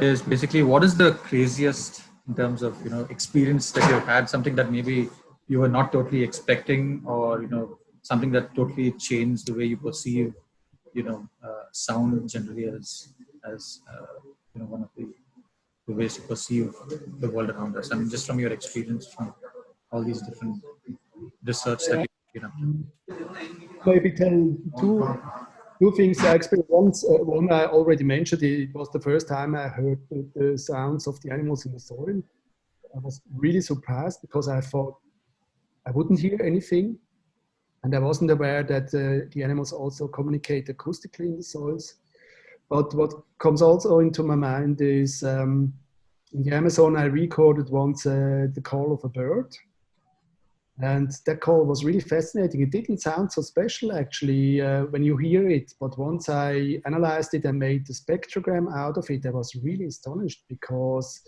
is basically what is the craziest in terms of experience that you've had, something that maybe you were not totally expecting, or something that totally changed the way you perceive sound generally as one of the ways to perceive the world around us. I mean, just from your experience from all these different research that Yeah, you know. maybe tell two things I experienced. One I already mentioned. It was the first time I heard the sounds of the animals in the soil. I was really surprised because I thought I wouldn't hear anything, and I wasn't aware that the animals also communicate acoustically in the soils. But what comes also into my mind is in the Amazon, I recorded once the call of a bird. And that call was really fascinating. It didn't sound so special actually when you hear it, but once I analyzed it and made the spectrogram out of it, I was really astonished because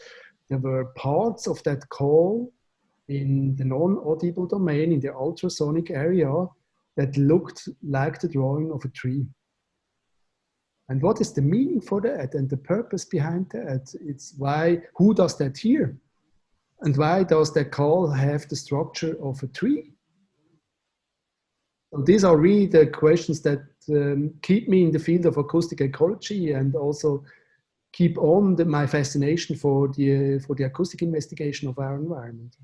there were parts of that call in the non-audible domain, in the ultrasonic area, that looked like the drawing of a tree. And what is the meaning for that and the purpose behind that? It's why, who does that hear? And why does that call have the structure of a tree? So these are really the questions that keep me in the field of acoustic ecology and also keep on my fascination for the acoustic investigation of our environment.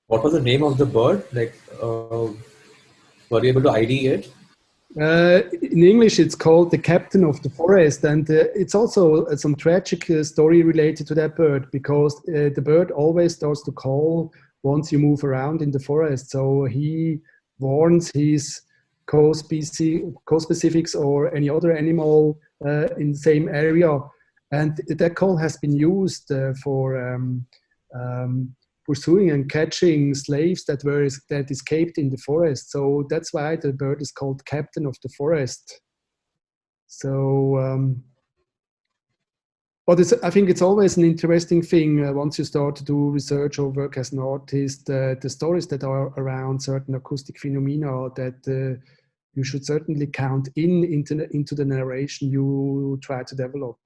What was the name of the bird? Like, were you able to ID it? In English, it's called the captain of the forest, and it's also some tragic story related to that bird because the bird always starts to call once you move around in the forest. So he warns his co-specifics or any other animal in the same area, and that call has been used for pursuing and catching slaves that escaped in the forest. So that's why the bird is called captain of the forest. So, but I think it's always an interesting thing once you start to do research or work as an artist, the stories that are around certain acoustic phenomena that you should certainly count into the narration you try to develop.